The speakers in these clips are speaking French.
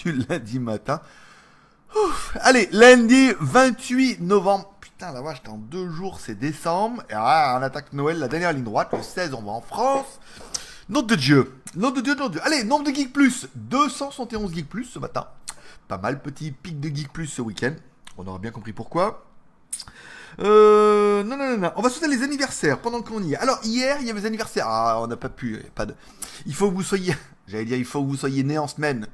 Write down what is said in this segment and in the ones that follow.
du lundi matin. Ouf. Allez, lundi 28 novembre. Putain, la vache, dans 2 jours, c'est décembre. Et là, on attaque Noël, la dernière ligne droite. Le 16, on va en France. Nom de Dieu. Nom de Dieu, nom de Dieu. Allez, nombre de Geek Plus. 271 Geek Plus ce matin. Pas mal, petit pic de Geek Plus ce week-end. On aura bien compris pourquoi. Non. On va souhaiter les anniversaires pendant qu'on y est. Alors, hier, il y avait les anniversaires. Ah, on n'a pas pu. Pas de... Il faut que vous soyez... J'allais dire, il faut que vous soyez né en semaine.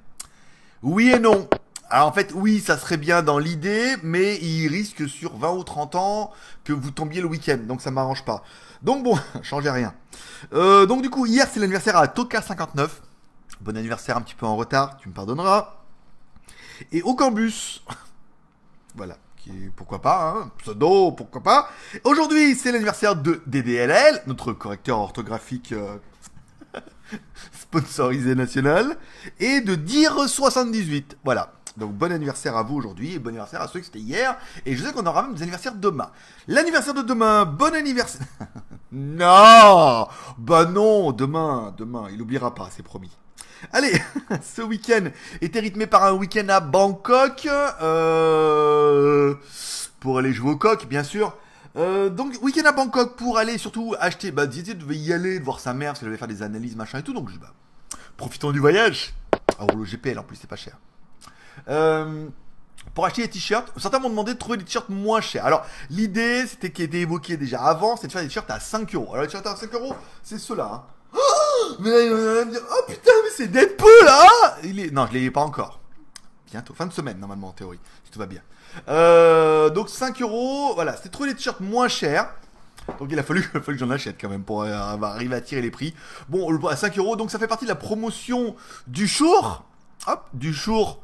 Oui et non. Alors, en fait, oui, ça serait bien dans l'idée, mais il risque sur 20 ou 30 ans que vous tombiez le week-end. Donc, ça m'arrange pas. Donc, bon, changez rien. Donc, du coup, hier, c'est l'anniversaire à Toka59. Bon anniversaire un petit peu en retard, tu me pardonneras. Et au Cambus. Voilà. Pourquoi pas, hein, pseudo, pourquoi pas. Aujourd'hui, c'est l'anniversaire de DDLL, notre correcteur orthographique sponsorisé national, et de Dire78. Voilà. Donc, bon anniversaire à vous aujourd'hui, et bon anniversaire à ceux qui c'était hier. Et je sais qu'on aura même des anniversaires demain. L'anniversaire de demain, bon anniversaire. Non, bah non, demain, il oubliera pas, c'est promis. Allez, ce week-end était rythmé par un week-end à Bangkok, pour aller jouer au coq, bien sûr. Donc, week-end à Bangkok pour aller surtout acheter, bah, Didier devait y aller, de voir sa mère, parce qu'elle devait faire des analyses, machin et tout, donc je dis, bah, profitons du voyage. Alors, le GPL, en plus, c'est pas cher. Pour acheter des t-shirts, certains m'ont demandé de trouver des t-shirts moins chers. Alors, l'idée, c'était qui était évoquée déjà avant, c'est de faire des t-shirts à 5 euros. Alors, les t-shirts à 5 euros, c'est ceux-là, hein. Mais là, il va me dire, oh putain, mais c'est Deadpool, là. Non, je l'ai pas encore. Bientôt, fin de semaine, normalement, en théorie, si tout va bien. Donc 5 euros, voilà, c'était trouver des t-shirts moins chers. Donc il a fallu que j'en achète quand même pour arriver à tirer les prix. Bon, à 5 euros, donc ça fait partie de la promotion du jour. Hop, du jour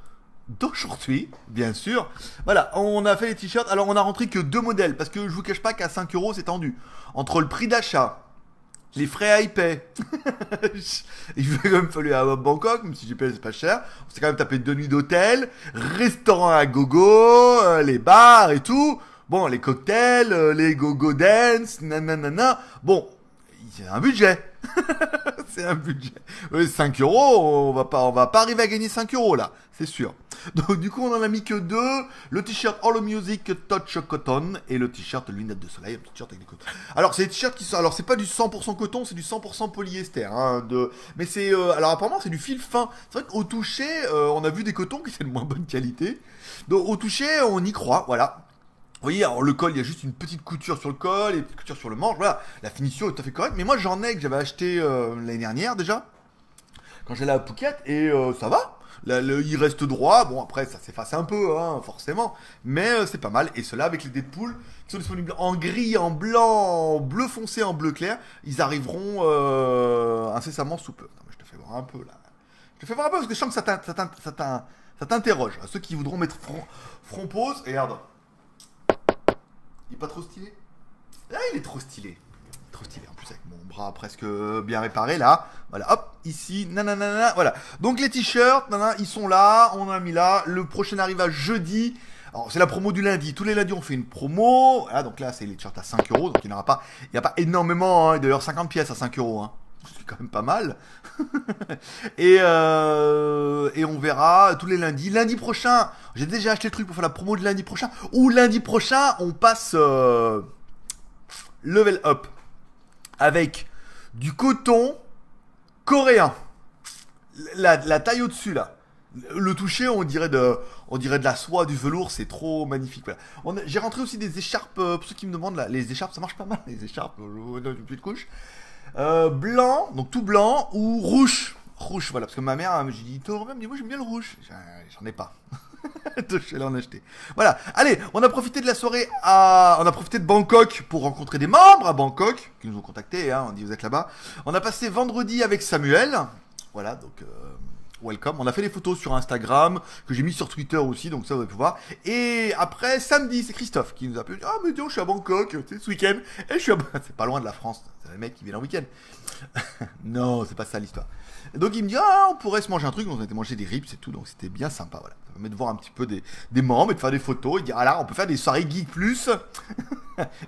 d'aujourd'hui, bien sûr. Voilà, on a fait les t-shirts. Alors on a rentré que 2 modèles, parce que je vous cache pas qu'à 5 euros, c'est tendu. Entre le prix d'achat, les frais à iPay. Il va quand même fallu à Bangkok, même si GPL c'est pas cher. On s'est quand même tapé 2 nuits d'hôtel, restaurant à gogo, les bars et tout. Bon, les cocktails, les go-go dance, nanana. Bon, c'est un budget. C'est un budget. 5 euros, on va pas arriver à gagner 5 euros là, c'est sûr. Donc du coup, on en a mis que 2. Le t-shirt All Music Touch Cotton et le t-shirt lunettes de soleil, un t-shirt avec des cotons. Alors, c'est des t-shirts qui sont... Alors, c'est pas du 100% coton, c'est du 100% polyester. Hein, mais c'est... Alors, apparemment, c'est du fil fin. C'est vrai qu'au toucher, on a vu des cotons qui étaient de moins bonne qualité. Donc, au toucher, on y croit, voilà. Vous voyez, alors le col, il y a juste une petite couture sur le col et une petite couture sur le manche. Voilà, la finition est tout à fait correcte. Mais moi, j'en ai que j'avais acheté l'année dernière déjà, quand j'allais à Phuket, et ça va. Il reste droit. Bon, après, ça s'efface un peu, hein, forcément. Mais c'est pas mal. Et ceux-là, avec les Deadpool, qui sont disponibles en gris, en blanc, en bleu foncé, en bleu clair, ils arriveront incessamment sous peu. Non, mais je te fais voir un peu, là. Je te fais voir un peu, parce que je sens que ça t'interroge. À ceux qui voudront mettre front pause, et regarde. Il est pas trop stylé? Là, il est trop stylé. Trop stylé, en plus avec mon bras presque bien réparé, là. Voilà, hop, ici, nanana, voilà. Donc les t-shirts, nanana, ils sont là, on en a mis là. Le prochain arrive à jeudi. Alors, c'est la promo du lundi. Tous les lundis, on fait une promo. Voilà, donc là, c'est les t-shirts à 5 euros. Donc il n'y en aura pas, il n'y a pas énormément, hein. D'ailleurs, 50 pièces à 5 euros, hein. C'est quand même pas mal. et on verra tous les lundis. Lundi prochain, j'ai déjà acheté le truc pour faire la promo de lundi prochain. Ou lundi prochain, on passe level up avec du coton coréen. La taille au-dessus là. Le toucher, on dirait de la soie, du velours, c'est trop magnifique. Voilà. J'ai rentré aussi des écharpes, pour ceux qui me demandent là, les écharpes, ça marche pas mal, les écharpes, dans une petite couche. Blanc, donc tout blanc, ou rouge. Rouge, voilà, parce que ma mère, j'ai dit, toi, me dit, moi j'aime bien le rouge. J'en ai pas. Je vais l'en acheter. Voilà, allez, on a profité de la soirée on a profité de Bangkok pour rencontrer des membres à Bangkok, qui nous ont contactés, hein, on dit vous êtes là-bas. On a passé vendredi avec Samuel. Voilà, donc welcome. On a fait des photos sur Instagram, que j'ai mis sur Twitter aussi, donc ça vous allez pouvoir. Et après, samedi, c'est Christophe qui nous a appelé. Ah, mais dis, je suis à Bangkok, tu sais, ce week-end. Et je suis c'est pas loin de la France, c'est les mecs qui viennent en week-end. Non, c'est pas ça l'histoire. Et donc il me dit, ah, on pourrait se manger un truc. On a été manger des ribs et tout, donc c'était bien sympa, voilà. Ça permet de voir un petit peu des membres et de faire des photos. Il dit, ah là, on peut faire des soirées Geek Plus.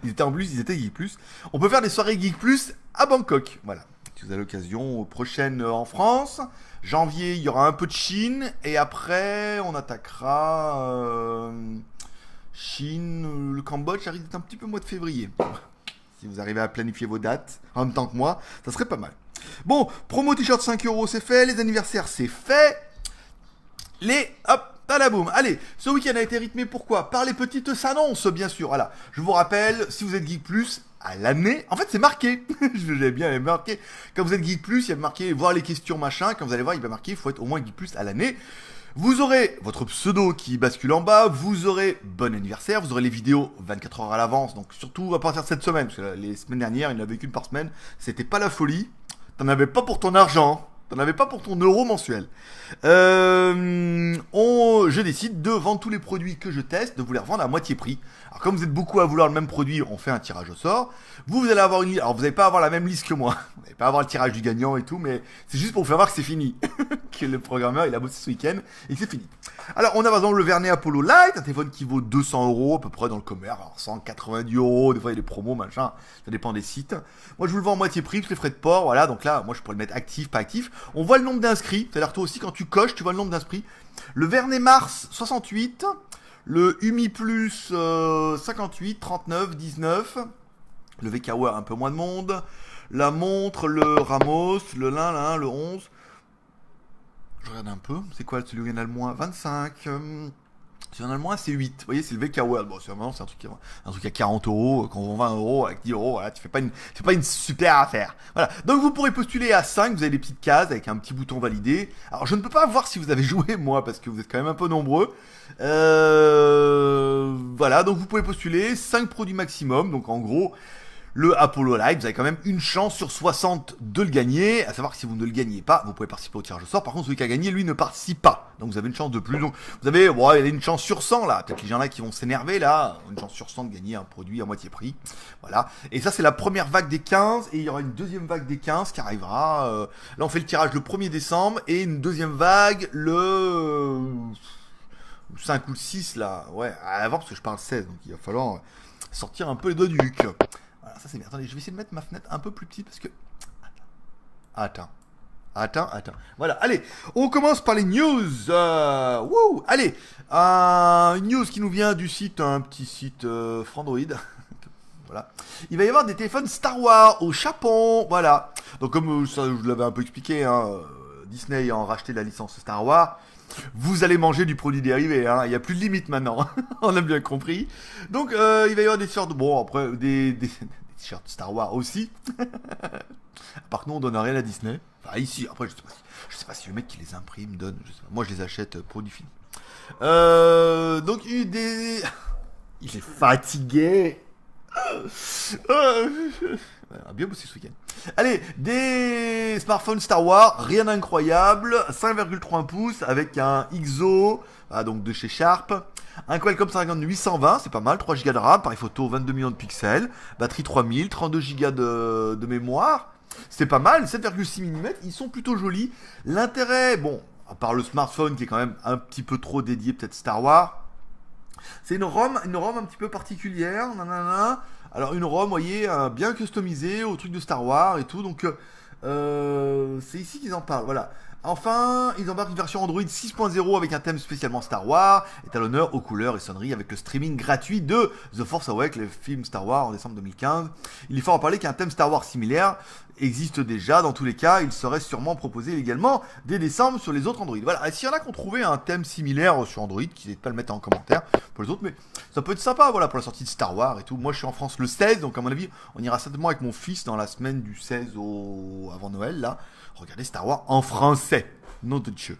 Ils étaient Geek Plus. On peut faire des soirées Geek Plus à Bangkok, voilà. Si vous avez l'occasion, prochaine en France. Janvier, il y aura un peu de Chine. Et après, on attaquera Chine, le Cambodge, ça risque d'être un petit peu au mois de février. Si vous arrivez à planifier vos dates en même temps que moi, ça serait pas mal. Bon, promo t-shirt 5 euros, c'est fait. Les anniversaires, c'est fait. Hop, tadaboum. Allez, ce week-end a été rythmé pourquoi? Par les petites annonces, bien sûr. Voilà, je vous rappelle, si vous êtes Geek Plus, à l'année, en fait c'est marqué, j'avais bien marqué, quand vous êtes Geek Plus, il y a marqué voir les questions machin, quand vous allez voir il va marquer, il faut être au moins Geek Plus à l'année. Vous aurez votre pseudo qui bascule en bas, vous aurez bon anniversaire, vous aurez les vidéos 24 heures à l'avance, donc surtout à partir de cette semaine, parce que les semaines dernières, il n'y en avait qu'une par semaine, c'était pas la folie, t'en avais pas pour ton argent, t'en avais pas pour ton euro mensuel. Je décide de vendre tous les produits que je teste, de vous les revendre à moitié prix. Alors comme vous êtes beaucoup à vouloir le même produit, on fait un tirage au sort. Vous allez avoir une liste, alors vous n'allez pas avoir la même liste que moi, vous n'allez pas avoir le tirage du gagnant et tout, mais c'est juste pour vous faire voir que c'est fini. Que le programmeur il a bossé ce week-end et que c'est fini. Alors on a par exemple le Vernet Apollo Light, un téléphone qui vaut 200 euros à peu près dans le commerce, alors 190 euros, des fois il y a des promos, machin, ça dépend des sites. Moi je vous le vends à moitié prix, tous les frais de port, voilà, donc là moi je pourrais le mettre actif, pas actif. On voit le nombre d'inscrits, c'est-à-dire toi aussi quand tu coches, tu vois le nombre d'inscrits. Le Vernet Mars 68, le Umi Plus 58, 39, 19, le VKWare un peu moins de monde, la montre, le Ramos, le lin, le 11. Je regarde un peu, c'est quoi celui où il y en a le moins? 25. Celui où il y en a le moins, c'est 8. Vous voyez, c'est le VK World. Bon, c'est un truc à 40 euros. Quand on vend 20 euros, avec 10 euros, voilà, tu fais pas une super affaire. Voilà. Donc, vous pourrez postuler à 5. Vous avez des petites cases avec un petit bouton validé. Alors, je ne peux pas voir si vous avez joué, moi, parce que vous êtes quand même un peu nombreux. Voilà. Donc, vous pouvez postuler 5 produits maximum. Donc, en gros, le Apollo Live, vous avez quand même une chance sur 60 de le gagner. À savoir que si vous ne le gagnez pas, vous pouvez participer au tirage au sort. Par contre, celui qui a gagné, lui, ne participe pas. Donc vous avez une chance de plus. Donc vous avez, il y a une chance sur 100 là. Peut-être qu'il y en a qui vont s'énerver là. Une chance sur 100 de gagner un produit à moitié prix. Voilà. Et ça, c'est la première vague des 15. Et il y aura une deuxième vague des 15 qui arrivera. Là, on fait le tirage le 1er décembre. Et une deuxième vague le 5 ou le 6 là. Ouais, à voir parce que je parle 16. Donc il va falloir sortir un peu les doigts du huc. Voilà, ça c'est bien. Attendez, je vais essayer de mettre ma fenêtre un peu plus petite parce que... Attends. Voilà, allez, on commence par les news. Allez, une news qui nous vient du site, un petit site Frandroid. Voilà. Il va y avoir des téléphones Star Wars au Japon. Voilà. Donc comme ça, je vous l'avais un peu expliqué, Disney ayant racheté la licence Star Wars, vous allez manger du produit dérivé, il n'y a plus de limite maintenant, on a bien compris. Donc il va y avoir des t-shirts, bon après des t-shirts Star Wars aussi. Par contre on donne rien à Disney. Enfin ici, après je sais pas si le mec qui les imprime donne, je sais pas. Moi je les achète pour du film. Donc il est fatigué. On a bien bossé ce week-end. Allez, des smartphones Star Wars, rien d'incroyable, 5,3 pouces avec un XO, donc de chez Sharp, un Qualcomm Snapdragon 820, c'est pas mal, 3 Go de RAM, appareil photo 22 millions de pixels, batterie 3000, 32 Go de mémoire, c'est pas mal, 7,6 mm, ils sont plutôt jolis. L'intérêt, bon, à part le smartphone qui est quand même un petit peu trop dédié peut-être Star Wars, c'est une ROM un petit peu particulière, nanana. Alors une ROM, vous voyez, bien customisée au truc de Star Wars et tout, donc c'est ici qu'ils en parlent, voilà. Enfin, ils embarquent une version Android 6.0 avec un thème spécialement Star Wars, est à l'honneur aux couleurs et sonneries avec le streaming gratuit de The Force Awakens, le film Star Wars en décembre 2015. Il faut en parler qu'un thème Star Wars similaire existe déjà, dans tous les cas, il serait sûrement proposé également dès décembre sur les autres Android. Voilà, et s'il y en a qui ont trouvé un thème similaire sur Android, qui n'hésite pas à le mettre en commentaire pour les autres, mais ça peut être sympa, voilà, pour la sortie de Star Wars et tout. Moi, je suis en France le 16, donc à mon avis, on ira certainement avec mon fils dans la semaine du 16 avant Noël, là. Regardez Star Wars en français, nom de Dieu.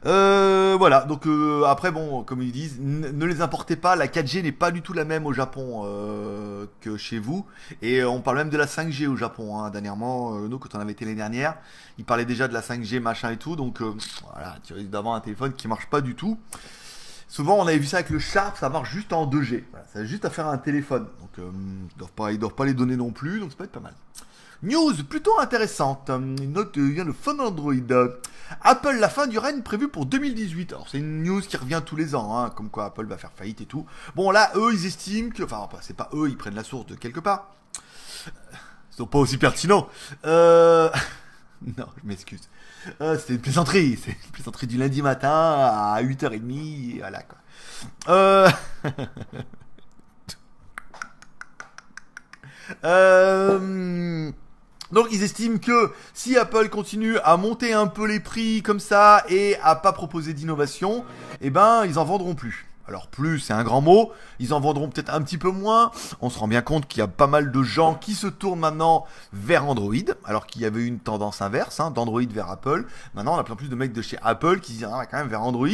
Voilà, donc après bon, comme ils disent, ne les importez pas, la 4G n'est pas du tout la même au Japon que chez vous, et on parle même de la 5G au Japon, dernièrement, nous quand on avait été l'année dernière, ils parlaient déjà de la 5G machin et tout, donc voilà, tu risques d'avoir un téléphone qui marche pas du tout. Souvent on avait vu ça avec le Sharp, ça marche juste en 2G, voilà, ça a juste à faire un téléphone, donc ils doivent pas les donner non plus, donc ça peut être pas mal. News plutôt intéressante, une note vient de Phone Android. Apple, la fin du règne prévue pour 2018. Alors c'est une news qui revient tous les ans, comme quoi Apple va faire faillite et tout. Bon là, eux, ils estiment que... Enfin, c'est pas eux, ils prennent la source de quelque part. sont pas aussi pertinents. Non, je m'excuse. C'est une plaisanterie. C'est une plaisanterie du lundi matin à 8h30. Voilà quoi. Donc ils estiment que si Apple continue à monter un peu les prix comme ça et à pas proposer d'innovation, eh ben ils en vendront plus. Alors plus c'est un grand mot, ils en vendront peut-être un petit peu moins. On se rend bien compte qu'il y a pas mal de gens qui se tournent maintenant vers Android, alors qu'il y avait eu une tendance inverse, hein, d'Android vers Apple. Maintenant on a plein plus de mecs de chez Apple qui disent ah, quand même vers Android,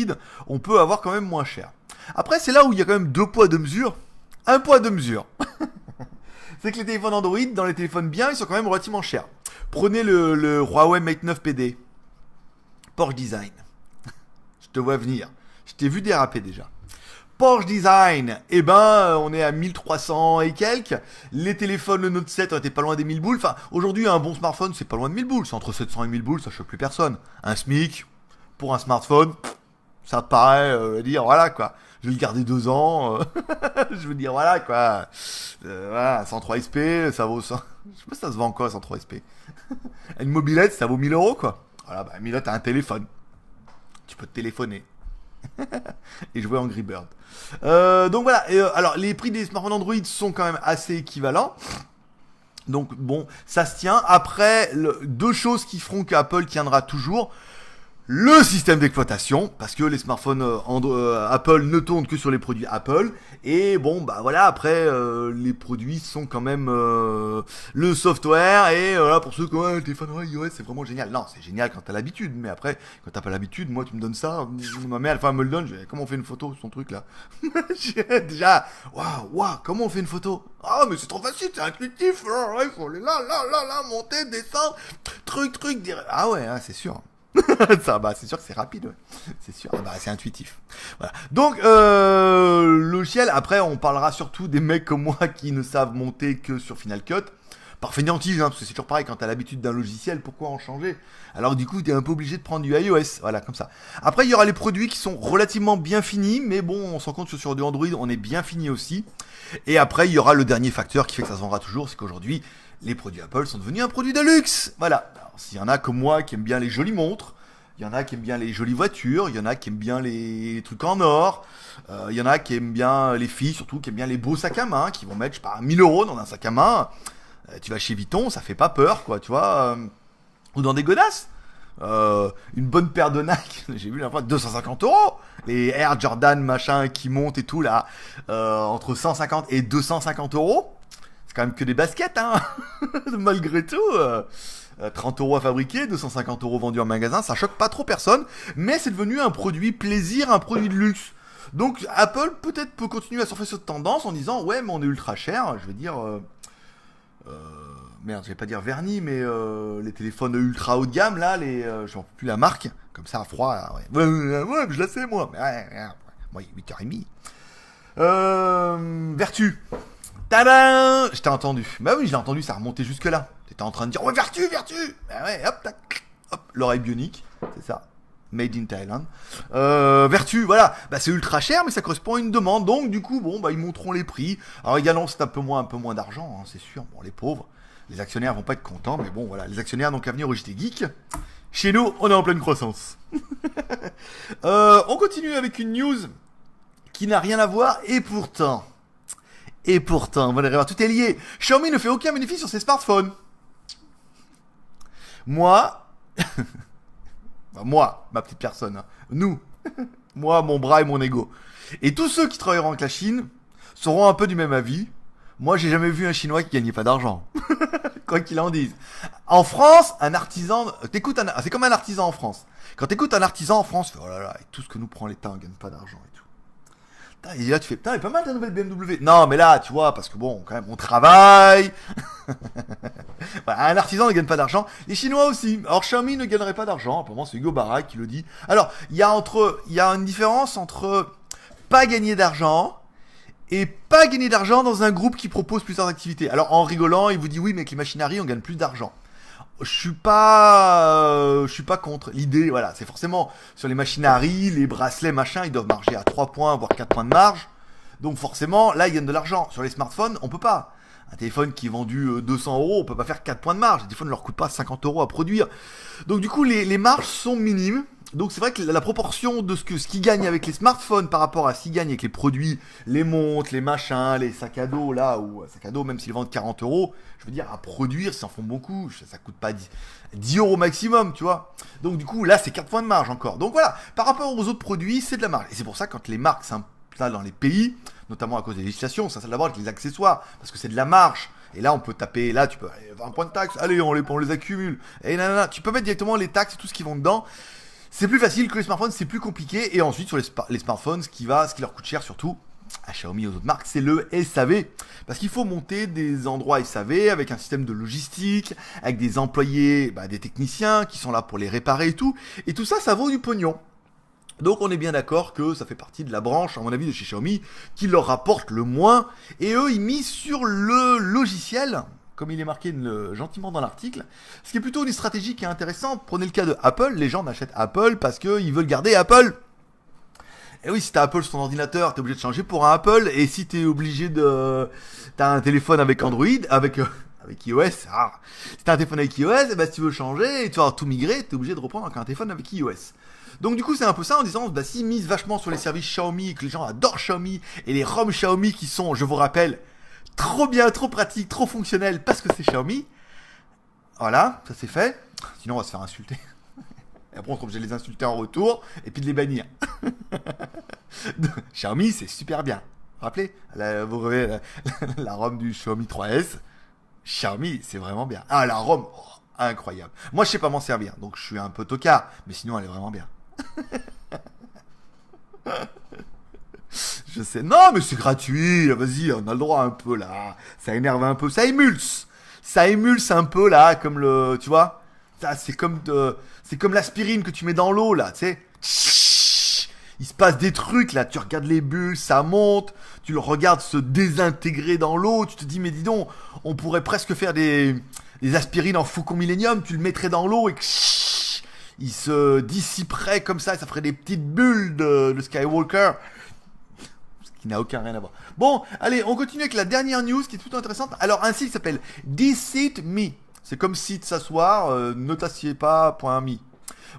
on peut avoir quand même moins cher. Après c'est là où il y a quand même deux poids deux mesures. Un poids deux mesures. C'est que les téléphones Android, dans les téléphones bien, ils sont quand même relativement chers. Prenez le Huawei Mate 9 PD. Porsche Design. Je te vois venir. Je t'ai vu déraper déjà. Porsche Design, eh ben, on est à 1300 et quelques. Les téléphones, le Note 7, on était pas loin des 1000 boules. Enfin, aujourd'hui, un bon smartphone, c'est pas loin de 1000 boules. C'est entre 700 et 1000 boules, ça choque plus personne. Un SMIC, pour un smartphone, ça paraît dire, voilà quoi. Je vais le garder 2 ans. Je veux dire, voilà quoi. Voilà, 103 SP, ça vaut 100. Je sais pas si ça se vend quoi, 103 SP. Une mobilette, ça vaut 1000 euros quoi. Voilà, bah, 1000 euros, t'as un téléphone. Tu peux te téléphoner. Et jouer Angry Bird. Donc voilà, alors les prix des smartphones Android sont quand même assez équivalents. Donc bon, ça se tient. Après, deux choses qui feront qu'Apple tiendra toujours. Le système d'exploitation, parce que les smartphones Apple ne tournent que sur les produits Apple. Et bon, bah voilà, après, les produits sont quand même le software. Et voilà, pour ceux qui ont le téléphone iOS, c'est vraiment génial. Non, c'est génial quand t'as l'habitude. Mais après, quand t'as pas l'habitude, moi, tu me donnes ça. Ma mère, elle me le donne. Je dis, comment on fait une photo, son truc là? Déjà, waouh, comment on fait une photo? Ah, mais c'est trop facile, c'est intuitif. Il faut aller là, monter, descendre. Truc, dire. Ah ouais, hein, c'est sûr. Ça, bah, c'est sûr que c'est rapide, ouais. C'est sûr, bah, c'est intuitif. Voilà. Donc, logiciel, après, on parlera surtout des mecs comme moi qui ne savent monter que sur Final Cut. Par fainéantise, hein, parce que c'est toujours pareil, quand t'as l'habitude d'un logiciel, pourquoi en changer? Alors, du coup, t'es un peu obligé de prendre du iOS. Voilà, comme ça. Après, il y aura les produits qui sont relativement bien finis, mais bon, on s'en compte que sur du Android, on est bien fini aussi. Et après, il y aura le dernier facteur qui fait que ça se vendra toujours, c'est qu'aujourd'hui, les produits Apple sont devenus un produit de luxe. Voilà. Alors, s'il y en a comme moi qui aiment bien les jolies montres, il y en a qui aiment bien les jolies voitures, il y en a qui aiment bien les trucs en or, il y en a qui aiment bien les filles, surtout qui aiment bien les beaux sacs à main, qui vont mettre, je sais pas, 1000 euros dans un sac à main. Tu vas chez Vuitton, ça fait pas peur, quoi, tu vois. Ou dans des godasses. Une bonne paire de Nike, j'ai vu la fois 250 euros. Les Air Jordan machin qui montent et tout là, entre 150 et 250 euros. C'est quand même que des baskets, hein. Malgré tout. 30 euros à fabriquer, 250 euros vendus en magasin, ça choque pas trop personne, mais c'est devenu un produit plaisir, un produit de luxe. Donc Apple peut-être peut continuer à surfer cette tendance en disant ouais mais on est ultra cher, je vais dire merde, je vais pas dire vernis, mais les téléphones ultra haut de gamme là, je m'en peux plus la marque, comme ça à froid, là, ouais, je la sais moi, mais moi 8h30. Vertu. Tadam! Je t'ai entendu. Bah oui, je l'ai entendu, ça remontait jusque là. T'étais en train de dire ouais, vertu! Bah ouais, hop, tac, hop, l'oreille bionique, c'est ça. Made in Thailand. Vertu, voilà. Bah c'est ultra cher, mais ça correspond à une demande. Donc du coup, bon, bah ils monteront les prix. Alors également, c'est un peu moins d'argent, hein, c'est sûr. Bon, les pauvres, les actionnaires vont pas être contents, mais bon, voilà, les actionnaires n'ont qu'à venir au JT Geek. Chez nous, on est en pleine croissance. On continue avec une news qui n'a rien à voir, et pourtant, vous allez voir, tout est lié. Xiaomi ne fait aucun bénéfice sur ses smartphones. Moi, ma petite personne, hein. Nous, moi, mon bras et mon ego. Et tous ceux qui travailleront avec la Chine seront un peu du même avis. Moi, j'ai jamais vu un Chinois qui gagnait pas d'argent. Quoi qu'il en dise. En France, un artisan, c'est comme un artisan en France. Quand t'écoutes un artisan en France, tu fais, oh là là, et tout ce que nous prend l'État, on gagne pas d'argent et tout. Et là, tu fais, putain, il y a pas mal de nouvelles BMW. Non, mais là, tu vois, parce que bon, quand même, on travaille. Voilà, un artisan ne gagne pas d'argent. Les Chinois aussi. Alors, Xiaomi ne gagnerait pas d'argent. Apparemment, c'est Hugo Barak qui le dit. Alors, il y a une différence entre pas gagner d'argent et pas gagner d'argent dans un groupe qui propose plusieurs activités. Alors, en rigolant, il vous dit oui, mais avec les machines à riz, on gagne plus d'argent. Je suis pas contre l'idée, voilà, c'est forcément sur les machines à riz, les bracelets, machin, ils doivent marger à 3 points, voire 4 points de marge. Donc forcément, là, ils gagnent de l'argent. Sur les smartphones, on peut pas. Un téléphone qui est vendu 200 euros, on peut pas faire 4 points de marge. Les téléphones ne leur coûtent pas 50 euros à produire. Donc du coup, les marges sont minimes. Donc c'est vrai que la proportion de ce qu'ils gagnent avec les smartphones par rapport à ce qu'ils gagnent avec les produits, les montres, les machins, les sacs à dos, là, ou sacs à dos, même s'ils vendent 40 euros, je veux dire, à produire, ça en font beaucoup, ça coûte pas 10 euros maximum, tu vois. Donc du coup, là, c'est 4 points de marge encore. Donc voilà, par rapport aux autres produits, c'est de la marge. Et c'est pour ça, quand les marques s'installent dans les pays, notamment à cause des législations, ça d'abord avec les accessoires, parce que c'est de la marge. Et là, on peut taper, là, tu peux, 20 points de taxes, allez, on les accumule. Et nanana, tu peux mettre directement les taxes et tout ce qui vont dedans. C'est plus facile que les smartphones, c'est plus compliqué. Et ensuite, sur les smartphones, ce qui leur coûte cher surtout, à Xiaomi et aux autres marques, c'est le SAV. Parce qu'il faut monter des endroits SAV avec un système de logistique, avec des employés, des techniciens qui sont là pour les réparer et tout. Et tout ça, ça vaut du pognon. Donc on est bien d'accord que ça fait partie de la branche, à mon avis, de chez Xiaomi, qui leur rapporte le moins. Et eux, ils misent sur le logiciel, comme il est marqué gentiment dans l'article, ce qui est plutôt une stratégie qui est intéressante. Prenez le cas de Apple, les gens achètent Apple parce qu'ils veulent garder Apple. Et oui, si t'as Apple sur ton ordinateur, t'es obligé de changer pour un Apple, et si t'es obligé t'as un téléphone avec Android, avec iOS, si t'as un téléphone avec iOS, si tu veux changer, et tu vas tout migrer, t'es obligé de reprendre un téléphone avec iOS. Donc du coup c'est un peu ça en disant, s'ils misent vachement sur les services Xiaomi, que les gens adorent Xiaomi, et les ROM Xiaomi qui sont, je vous rappelle, trop bien, trop pratique, trop fonctionnel parce que c'est Xiaomi. Voilà, ça c'est fait. Sinon on va se faire insulter. Et après on sera obligé de les insulter en retour et puis de les bannir. Xiaomi c'est super bien. Vous vous rappelez, vous revoyez la ROM du Xiaomi 3S. Xiaomi c'est vraiment bien. Ah la ROM, incroyable. Moi je sais pas m'en servir, donc je suis un peu tocard, mais sinon elle est vraiment bien. Je sais. Non, mais c'est gratuit. Vas-y, on a le droit un peu là. Ça énerve un peu. Ça émulse. Ça émulse un peu là, comme le. Tu vois. Ça, c'est comme l'aspirine que tu mets dans l'eau là, tu sais. Il se passe des trucs là. Tu regardes les bulles, ça monte. Tu le regardes se désintégrer dans l'eau. Tu te dis, mais dis donc, on pourrait presque faire des aspirines en Faucon Millenium. Tu le mettrais dans l'eau et il se dissiperait comme ça. Ça ferait des petites bulles de Skywalker. Qui n'a aucun rien à voir. Bon, allez, on continue avec la dernière news qui est plutôt intéressante. Alors, un site qui s'appelle Deceit Me. C'est comme site s'asseoir, ne t'assieds pas.me.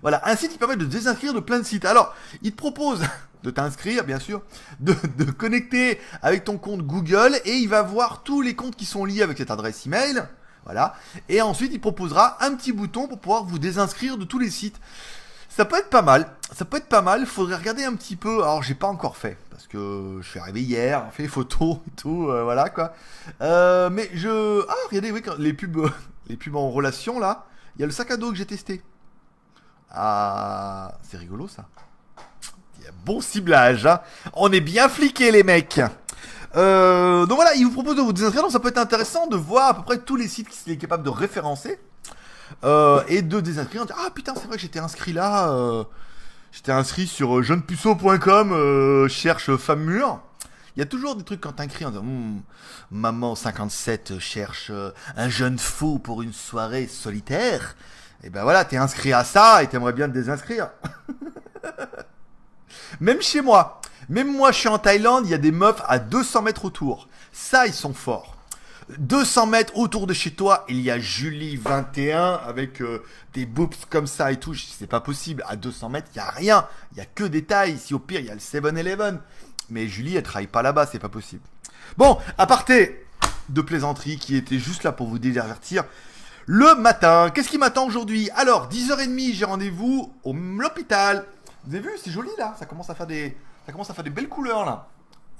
Voilà, un site qui permet de désinscrire de plein de sites. Alors, il te propose de t'inscrire, bien sûr, de connecter avec ton compte Google et il va voir tous les comptes qui sont liés avec cette adresse email. Voilà. Et ensuite, il proposera un petit bouton pour pouvoir vous désinscrire de tous les sites. Ça peut être pas mal. Ça peut être pas mal. Il faudrait regarder un petit peu. Alors, j'ai pas encore fait. Parce que je suis arrivé hier, fait photos et tout. Voilà, quoi. Mais Ah, regardez, oui, les pubs en relation, là. Il y a le sac à dos que j'ai testé. Ah, c'est rigolo, ça. Il y a bon ciblage, hein. On est bien fliqués, les mecs. Donc voilà, il vous propose de vous désinscrire. Donc ça peut être intéressant de voir à peu près tous les sites qu'il est capable de référencer. Et de désinscrire. Ah putain, c'est vrai que j'étais inscrit là. J'étais inscrit sur jeunepuceau.com. Cherche femme mûre. Il y a toujours des trucs quand t'inscris en disant Maman 57 cherche un jeune fou pour une soirée solitaire. Et ben voilà, t'es inscrit à ça et t'aimerais bien te désinscrire. Même chez moi. Même moi, je suis en Thaïlande, il y a des meufs à 200 mètres autour. Ça, ils sont forts. 200 mètres autour de chez toi, il y a Julie 21 avec des boobs comme ça et tout. C'est pas possible. À 200 mètres, il y a rien. Il y a que des tailles. Ici, au pire, il y a le 7-Eleven. Mais Julie, elle travaille pas là-bas, c'est pas possible. Bon, aparté de plaisanterie qui était juste là pour vous divertir. Le matin, qu'est-ce qui m'attend aujourd'hui? Alors, 10h30, j'ai rendez-vous au l'hôpital. Vous avez vu, c'est joli là. Ça commence à faire des belles couleurs là.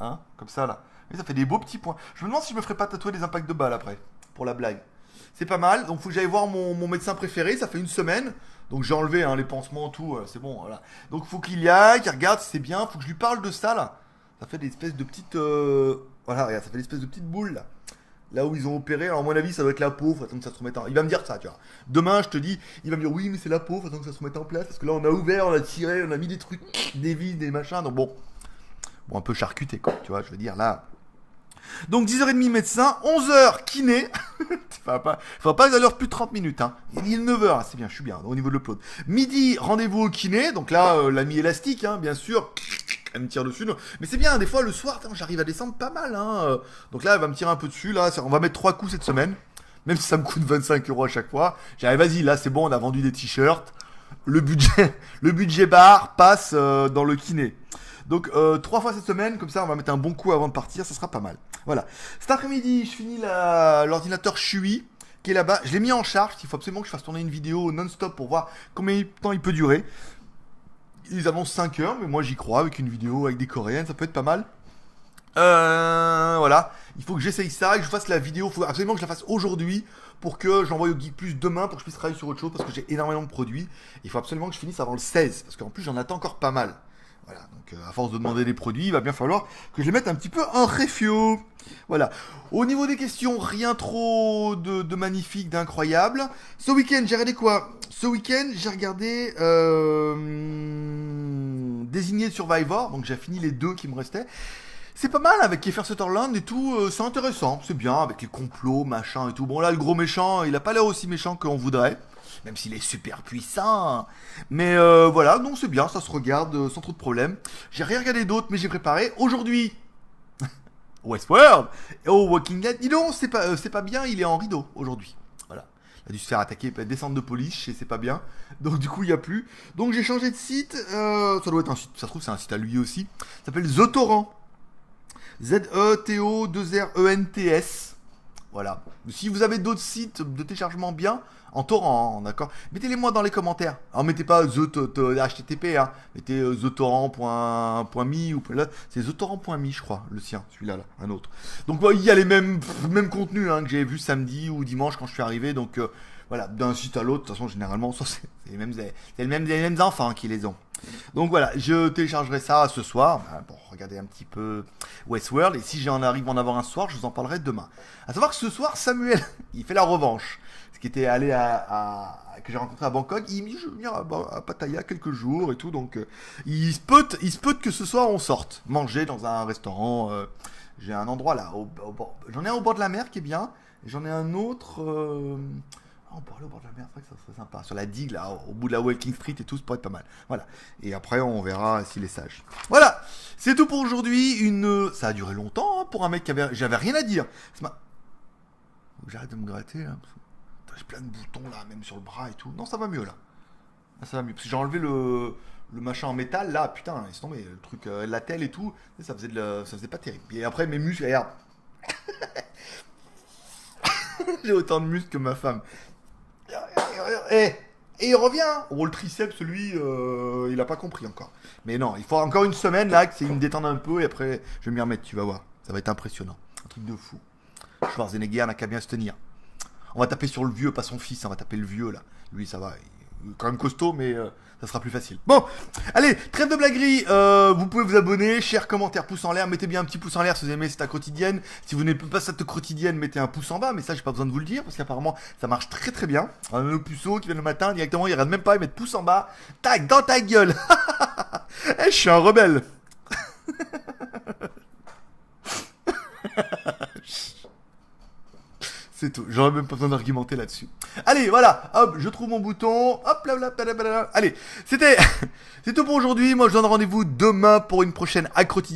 Hein, comme ça là. Et ça fait des beaux petits points. Je me demande si je me ferais pas tatouer des impacts de balles après. Pour la blague. C'est pas mal. Donc, faut que j'aille voir mon médecin préféré. Ça fait une semaine. Donc, j'ai enlevé les pansements, tout. C'est bon, voilà. Donc, faut qu'il y aille, qu'il regarde si c'est bien. Faut que je lui parle de ça là. Ça fait des espèces de petites. Voilà, regarde, ça fait des espèces de petites boules là. Là où ils ont opéré, alors à mon avis, ça doit être la peau, faut attendre que ça se remette en... Il va me dire ça, tu vois. Demain, je te dis, il va me dire, oui, mais c'est la peau, faut attendre que ça se remette en place, parce que là, on a ouvert, on a tiré, on a mis des trucs, des vis, des machins, donc bon, un peu charcuté, quoi, tu vois, je veux dire, là. Donc, 10h30 médecin, 11h kiné. Faut pas à l'heure plus de 30 minutes, hein. Il est 9h, c'est bien, je suis bien, au niveau de l'upload. Midi, rendez-vous au kiné, donc là, l'ami élastique, hein, bien sûr. Elle me tire dessus. Mais c'est bien, des fois le soir, j'arrive à descendre pas mal. Hein. Donc là, elle va me tirer un peu dessus. Là, on va mettre 3 coups cette semaine. Même si ça me coûte 25 € à chaque fois. J'arrive, vas-y, là c'est bon, on a vendu des t-shirts. Le budget bar passe dans le kiné. Donc 3 fois cette semaine, comme ça on va mettre un bon coup avant de partir, ça sera pas mal. Voilà. Cet après-midi, je finis l'ordinateur Shui qui est là-bas. Je l'ai mis en charge, il faut absolument que je fasse tourner une vidéo non-stop pour voir combien de temps il peut durer. Ils annoncent 5 heures, mais moi j'y crois, avec une vidéo avec des coréennes, ça peut être pas mal. Voilà, il faut que j'essaye ça et que je fasse la vidéo. Il faut absolument que je la fasse aujourd'hui pour que j'envoie au Geek Plus demain pour que je puisse travailler sur autre chose parce que j'ai énormément de produits. Il faut absolument que je finisse avant le 16 parce qu'en plus j'en attends encore pas mal. Voilà, donc à force de demander des produits, il va bien falloir que je les mette un petit peu en review. Voilà. Au niveau des questions, rien trop de magnifique, d'incroyable. Ce week-end, j'ai regardé quoi? Ce week-end, j'ai regardé Désigné Survivor, donc j'ai fini les 2 qui me restaient. C'est pas mal avec Kiefer Sutherland et tout, c'est intéressant, c'est bien avec les complots, machin et tout. Bon là, le gros méchant, il a pas l'air aussi méchant qu'on voudrait. Même s'il est super puissant. Mais voilà, non, c'est bien, ça se regarde sans trop de problème. J'ai rien regardé d'autre, mais j'ai préparé. Aujourd'hui, Westworld. Oh, Walking Dead. Dis donc, c'est pas bien, il est en rideau aujourd'hui. Voilà. Il a dû se faire attaquer, descendre de police, c'est pas bien. Donc du coup, il n'y a plus. Donc j'ai changé de site. Ça doit être un site, ça se trouve, c'est un site à lui aussi. Ça s'appelle The Torrent. Z-E-T-O-2-R-E-N-T-S. Voilà. Si vous avez d'autres sites de téléchargement bien, en torrent, hein, d'accord. Mettez-les-moi dans les commentaires. Alors mettez pas HTTP, hein. Mettez thetorrent.me ou là, c'est thetorrent.me, je crois, le sien, celui-là, là, un autre. Donc il y a les mêmes contenus hein, que j'avais vu samedi ou dimanche quand je suis arrivé. Donc voilà, d'un site à l'autre, de toute façon, généralement, c'est les mêmes enfants qui les ont. Donc voilà, je téléchargerai ça ce soir pour regarder un petit peu Westworld. Et si j'en arrive à en avoir un soir, je vous en parlerai demain. À savoir que ce soir, Samuel, il fait la revanche. Ce qui était allé que j'ai rencontré à Bangkok, il me dit je vais venir à Pattaya quelques jours et tout. Donc il se peut que ce soir on sorte manger dans un restaurant. J'ai un endroit là, j'en ai un au bord de la mer qui est bien. Et j'en ai un autre. On peut aller au bord de la mer, c'est vrai que ça serait sympa. Sur la digue, là, au bout de la Walking Street et tout, ça pourrait être pas mal. Voilà. Et après, on verra s'il est sage. Voilà. C'est tout pour aujourd'hui. Ça a duré longtemps hein, pour un mec j'avais rien à dire. J'arrête de me gratter, là. J'ai plein de boutons, là, même sur le bras et tout. Non, ça va mieux, là. Là, ça va mieux. Parce que j'ai enlevé le machin en métal, là. Putain, laisse tomber. Le truc, la telle et tout. Ça faisait pas terrible. Et après, mes muscles, regarde. J'ai autant de muscles que ma femme. Et il revient. Oh, le triceps, lui, il a pas compris encore. Mais non, il faut encore une semaine là, que c'est une détente un peu, et après, je vais m'y remettre, tu vas voir. Ça va être impressionnant. Un truc de fou. Schwarzenegger n'a qu'à bien se tenir. On va taper sur le vieux, pas son fils, on va taper le vieux là. Lui, ça va. Il est quand même costaud, mais ça sera plus facile. Bon, allez, trêve de blaguerie. Vous pouvez vous abonner, share, commentaire, pouce en l'air. Mettez bien un petit pouce en l'air si vous aimez cette quotidienne. Si vous n'aimez pas cette quotidienne, mettez un pouce en bas. Mais ça, j'ai pas besoin de vous le dire parce qu'apparemment, ça marche très très bien. Le puceau qui vient le matin directement, il regarde même pas, il met pouce en bas. Tac, dans ta gueule. Je suis un rebelle. C'est tout, j'aurais même pas besoin d'argumenter là-dessus. Allez, voilà, hop, je trouve mon bouton, hop, là. Allez, c'est tout pour aujourd'hui. Moi, je vous donne rendez-vous demain pour une prochaine Hack Quotidien.